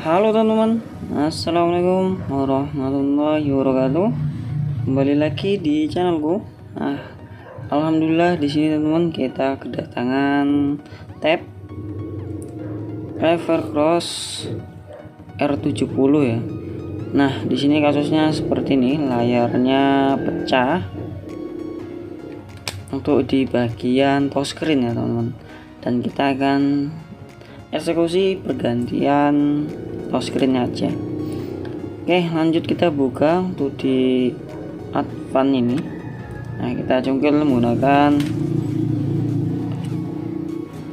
Halo teman-teman, assalamualaikum warahmatullahi wabarakatuh. Kembali lagi di channelku. Alhamdulillah di sini teman-teman kita kedatangan tab Evercross R70 ya. Nah di sini kasusnya seperti ini, layarnya pecah untuk di bagian touchscreen ya teman-teman. Dan kita akan eksekusi pergantian touchscreen aja. Oke, lanjut kita buka untuk di advance ini. Nah, kita cungkil menggunakan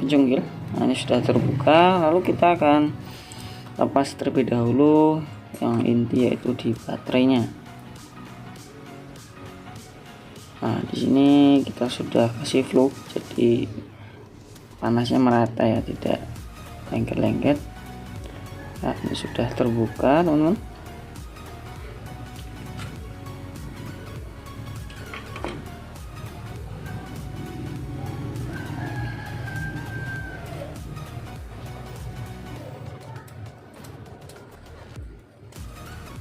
pencungkil. Nah, ini sudah terbuka. Lalu kita akan lepas terlebih dahulu yang inti yaitu di baterainya. Nah, di sini kita sudah kasih flux, jadi panasnya merata ya, tidak lengket-lengket. Nah, ini sudah terbuka teman-teman.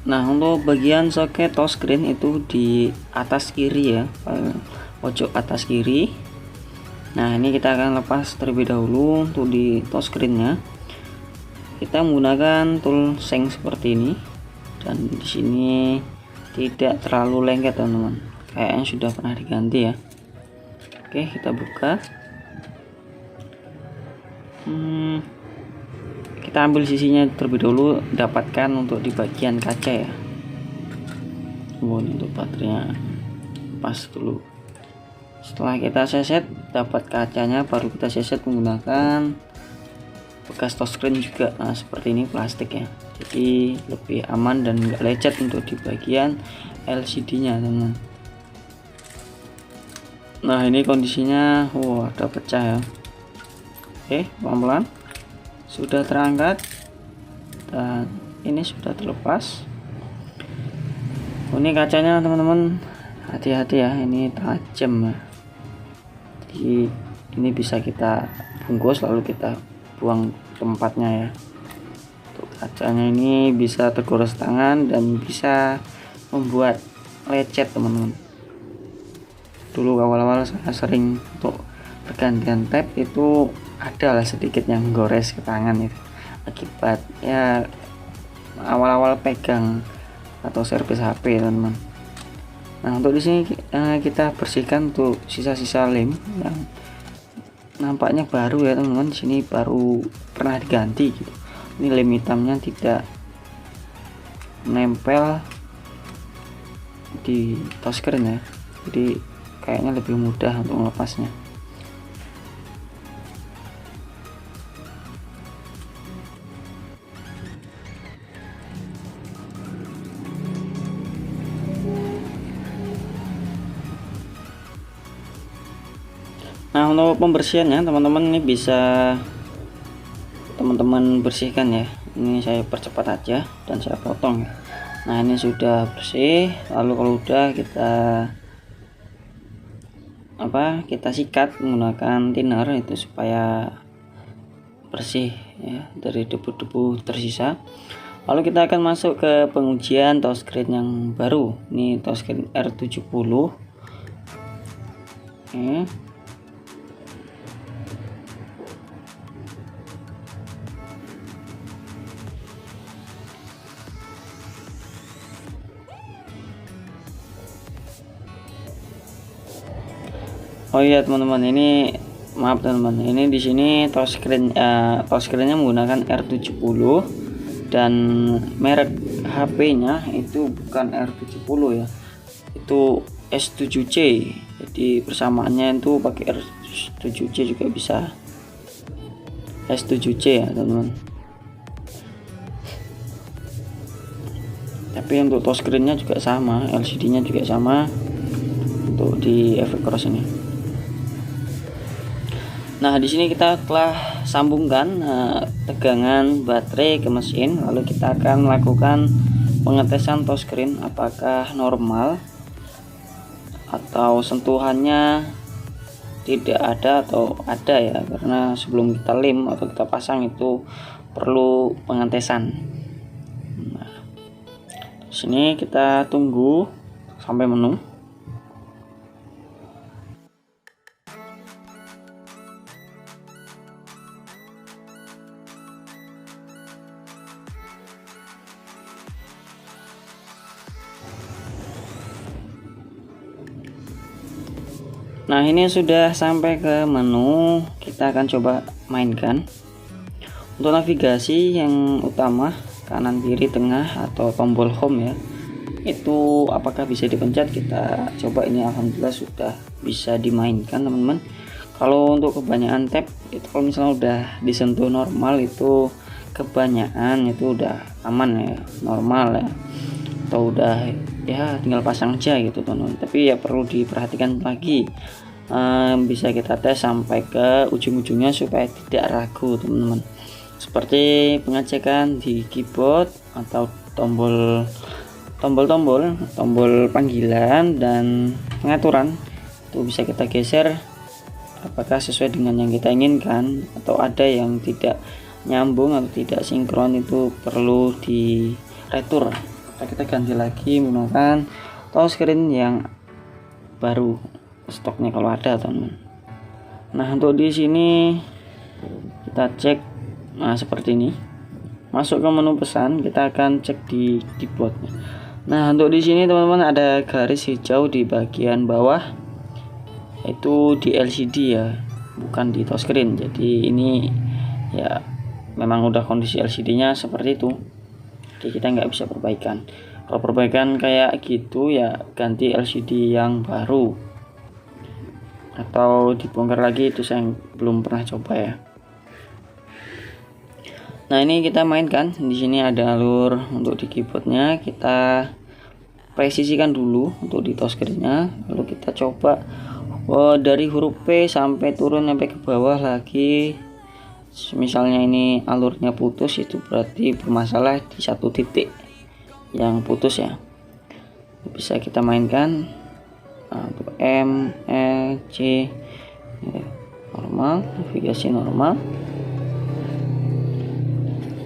Nah, untuk bagian soket touchscreen itu di atas kiri ya, pojok atas kiri. Nah, ini kita akan lepas terlebih dahulu untuk di touchscreennya. Kita menggunakan tool seng seperti ini, dan di sini tidak terlalu lengket teman-teman. Kayaknya sudah pernah diganti ya. Oke, kita buka. Kita ambil sisinya terlebih dahulu, dapatkan untuk di bagian kaca ya. Untuk baterainya pas dulu. Setelah kita seset dapat kacanya, baru kita seset menggunakan bekas touchscreen juga. Nah, seperti ini plastik ya, jadi lebih aman dan enggak lecet untuk di bagian LCD nya teman. Nah, ini kondisinya ada pecah ya. Oke, pelan-pelan sudah terangkat dan ini sudah terlepas. Ini kacanya teman-teman, hati-hati ya, ini tajam ya. Jadi ini bisa kita bungkus lalu kita buang tempatnya ya. Untuk kacanya ini bisa tergores tangan dan bisa membuat lecet teman-teman. Dulu awal-awal saya sering untuk pergantian tab itu adalah sedikit yang gores ke tangan itu, akibat ya awal-awal pegang atau servis HP teman-teman. Nah, untuk di sini kita bersihkan untuk sisa-sisa lem yang nampaknya baru ya teman-teman. Di sini baru pernah diganti gitu. Ini lem hitamnya tidak menempel di touchscreen ya, jadi kayaknya lebih mudah untuk melepasnya. Nah, untuk pembersihannya teman-teman ini bisa teman-teman bersihkan ya. Ini saya percepat aja dan saya potong. Nah, ini sudah bersih. Lalu kalau udah kita sikat menggunakan thinner itu supaya bersih ya dari debu-debu tersisa. Lalu kita akan masuk ke pengujian touchscreen yang baru. Ini touchscreen R70. Oke. Oh iya teman-teman, ini maaf teman-teman, ini di sini touchscreennya menggunakan R70 dan merek HP-nya itu bukan R70 ya, itu S7C. Jadi persamaannya itu pakai R7C juga bisa S7C ya teman-teman. Tapi untuk touchscreennya juga sama, LCD-nya juga sama untuk di Evercross ini. Nah, di sini kita telah sambungkan tegangan baterai ke mesin, lalu kita akan melakukan pengetesan touchscreen apakah normal atau sentuhannya tidak ada atau ada ya, karena sebelum kita lem atau kita pasang itu perlu pengetesan. Sini kita tunggu sampai menu. Nah, ini sudah sampai ke menu, kita akan coba mainkan. Untuk navigasi yang utama, kanan kiri tengah atau tombol home ya, itu apakah bisa dipencet, kita coba. Ini alhamdulillah sudah bisa dimainkan teman-teman. Kalau untuk kebanyakan tab itu, kalau misalnya udah disentuh normal itu kebanyakan itu udah aman ya, normal ya, atau udah ya tinggal pasang aja gitu teman-teman. Tapi ya perlu diperhatikan lagi, bisa kita tes sampai ke ujung-ujungnya supaya tidak ragu teman-teman. Seperti pengecekan di keyboard atau tombol panggilan dan pengaturan itu bisa kita geser apakah sesuai dengan yang kita inginkan, atau ada yang tidak nyambung atau tidak sinkron, itu perlu di retur. Kita ganti lagi menggunakan touchscreen yang baru stoknya kalau ada teman. Nah, untuk di sini kita cek, nah seperti ini. Masuk ke menu pesan, kita akan cek di keyboard. Nah, untuk di sini teman-teman ada garis hijau di bagian bawah, itu di LCD ya, bukan di touchscreen. Jadi ini ya memang udah kondisi LCD-nya seperti itu. Jadi kita nggak bisa perbaikan. Kalau perbaikan kayak gitu ya ganti LCD yang baru, atau dibongkar lagi, itu saya belum pernah coba ya. Nah, ini kita mainkan. Di sini ada alur untuk di keyboardnya, kita presisikan dulu untuk di touchscreen-nya, lalu kita coba dari huruf P sampai turun sampai ke bawah lagi. Misalnya ini alurnya putus, itu berarti bermasalah di satu titik yang putus ya. Bisa kita mainkan untuk M, E, C normal, navigasi normal.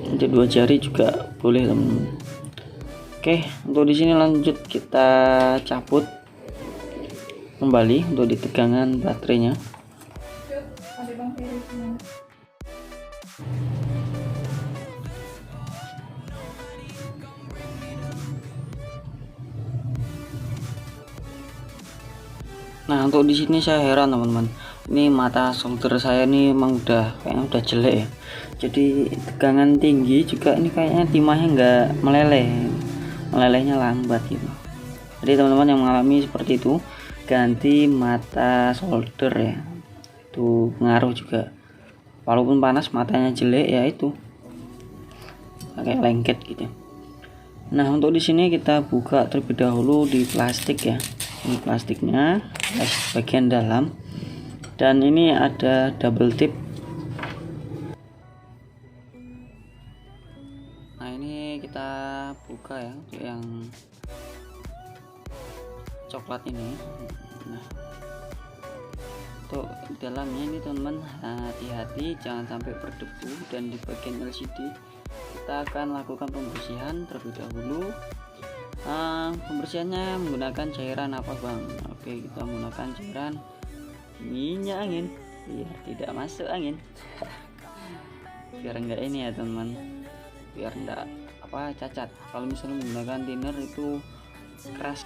Untuk dua jari juga boleh teman-teman. Oke, untuk di sini lanjut kita cabut kembali untuk di tegangan baterainya. Nah, untuk di sini saya heran teman-teman. Ini mata solder saya ini emang kayaknya udah jelek ya. Jadi tegangan tinggi juga ini kayaknya timahnya nggak melelehnya lambat gitu. Jadi teman-teman yang mengalami seperti itu, ganti mata solder ya. Itu pengaruh juga. Walaupun panas matanya jelek ya itu kayak lengket gitu. Nah, untuk di sini kita buka terlebih dahulu di plastik ya. Ini plastiknya bagian dalam, dan ini ada double tip. Nah, ini kita buka ya untuk yang coklat ini. Nah, untuk dalamnya ini teman-teman hati-hati jangan sampai berdebu, dan di bagian LCD kita akan lakukan pembersihan terlebih dahulu. Pembersihannya menggunakan cairan apa bang? Oke, kita menggunakan cairan minyak angin biar tidak masuk angin. Biar enggak ini ya teman, biar enggak cacat. Kalau misalnya menggunakan thinner itu keras.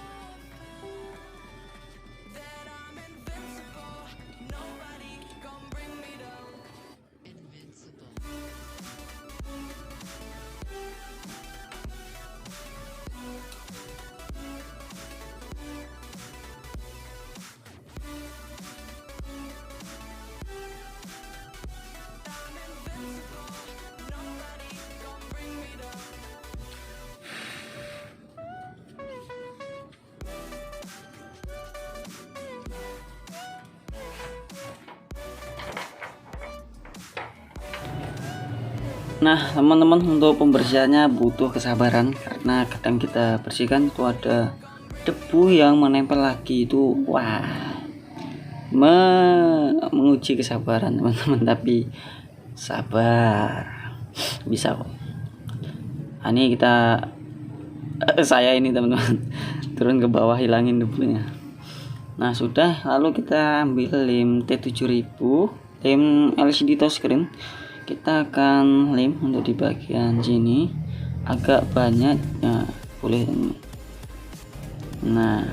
Nah teman-teman, untuk pembersihannya butuh kesabaran, karena kadang kita bersihkan itu ada debu yang menempel lagi, itu wah menguji kesabaran teman-teman. Tapi sabar, bisa kok. Nah, ini kita saya ini teman-teman turun ke bawah hilangin debunya. Nah sudah, lalu kita ambil lem T7000, lem LCD touchscreen. Kita akan lem untuk di bagian sini agak banyak ya, boleh. Nah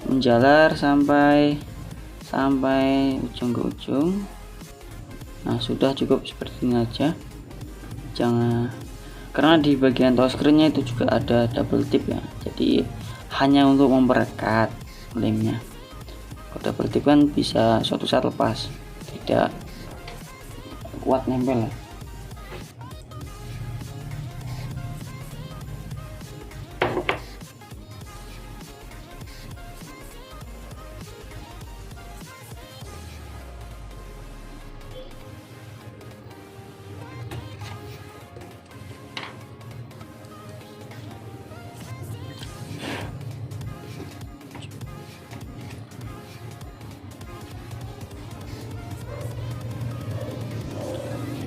menjalar sampai ujung ke ujung. Nah sudah, cukup seperti ini aja. Jangan, karena di bagian touchscreennya itu juga ada double tip ya, jadi hanya untuk memperekat lemnya. Kalau double tip kan bisa suatu saat lepas, tidak kuat nempel ya.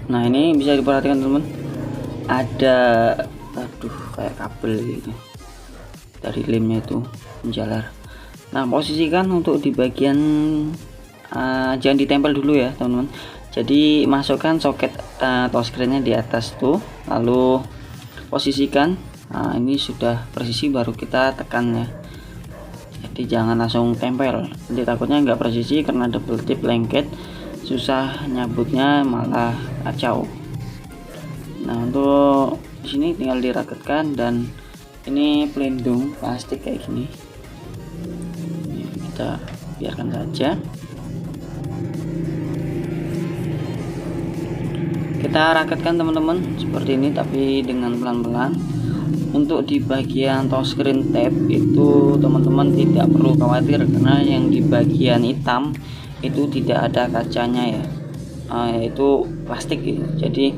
Nah ini bisa diperhatikan teman, ada kayak kabel gitu dari lemnya itu menjalar. Nah posisikan untuk di bagian jangan ditempel dulu ya teman-teman. Jadi masukkan soket touchscreennya di atas tuh, lalu posisikan. Nah ini sudah presisi, baru kita tekan ya. Jadi jangan langsung tempel, nanti takutnya nggak presisi karena double tip lengket, susah nyabutnya, malah kacau. Nah untuk sini tinggal diraketkan, dan ini pelindung plastik kayak gini, ini kita biarkan saja. Kita raketkan teman-teman seperti ini, tapi dengan pelan-pelan. Untuk di bagian touchscreen tab itu teman-teman tidak perlu khawatir, karena yang di bagian hitam itu tidak ada kacanya ya, yaitu plastik gitu. Jadi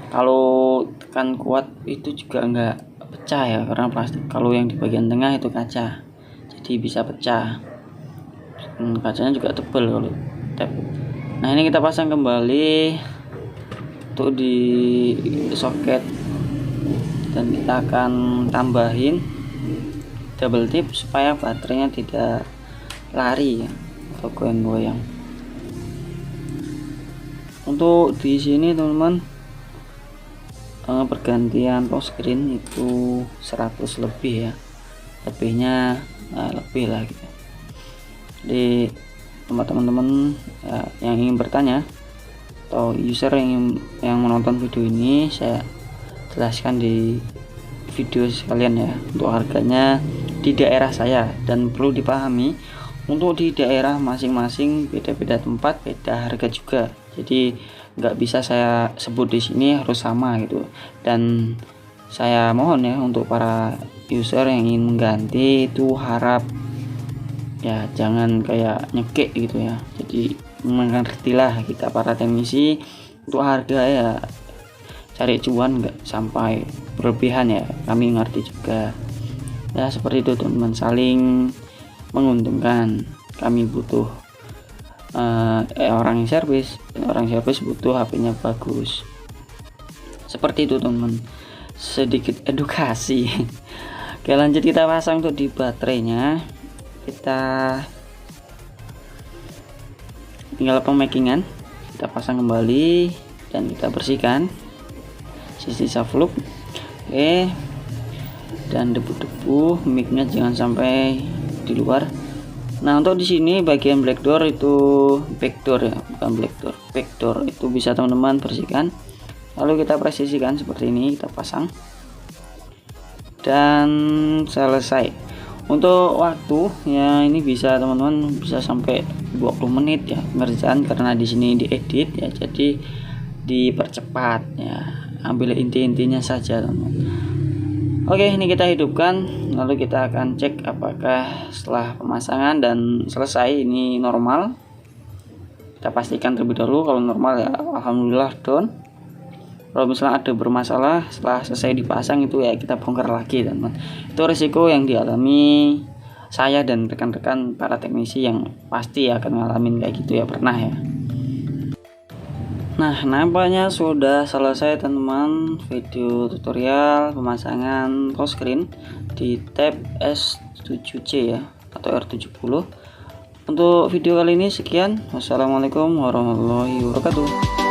kalau tekan kuat itu juga enggak pecah ya, karena plastik. Kalau yang di bagian tengah itu kaca, jadi bisa pecah. Kacanya juga tebal kalau tab. Nah ini kita pasang kembali untuk di soket, dan kita akan tambahin double tip supaya baterainya tidak lari ya atau goyang-goyang. Untuk di sini teman-teman, pergantian touchscreen itu 100 lebih ya, lebihnya lebih lah gitu. Jadi tempat teman-teman yang ingin bertanya atau user yang menonton video ini, saya jelaskan di video sekalian ya untuk harganya di daerah saya. Dan perlu dipahami, untuk di daerah masing-masing beda-beda tempat, beda harga juga. Jadi nggak bisa saya sebut di sini harus sama gitu. Dan saya mohon ya untuk para user yang ingin mengganti itu harap ya jangan kayak nyekek gitu ya. Jadi mengertilah kita para teknisi, untuk harga ya cari cuan, nggak sampai berlebihan ya, kami ngerti juga ya. Seperti itu teman-teman, saling menguntungkan. Kami butuh orang yang servis butuh HP-nya bagus. Seperti itu teman-teman, sedikit edukasi. Oke lanjut, kita pasang untuk di baterainya. Kita tinggal pemakingan, kita pasang kembali dan kita bersihkan sisi subloop. Oke, dan debu-debu micnya jangan sampai di luar. Nah untuk di sini bagian black door itu backdoor ya, bukan backdoor itu bisa teman-teman bersihkan. Lalu kita presisikan seperti ini, kita pasang dan selesai. Untuk waktu ya ini bisa teman-teman bisa sampai 20 menit ya ngerjain, karena di sini diedit ya, jadi dipercepat ya, ambil inti-intinya saja teman-teman. Oke, ini kita hidupkan, lalu kita akan cek apakah setelah pemasangan dan selesai ini normal. Kita pastikan terlebih dahulu, kalau normal ya alhamdulillah down. Kalau misalnya ada bermasalah setelah selesai dipasang itu ya kita bongkar lagi teman-teman. Itu risiko yang dialami saya dan rekan-rekan para teknisi yang pasti akan ngalamin kayak gitu ya, pernah ya. Nah, nampaknya sudah selesai teman-teman video tutorial pemasangan full screen di tab S7C ya atau R70. Untuk video kali ini sekian. Wassalamualaikum warahmatullahi wabarakatuh.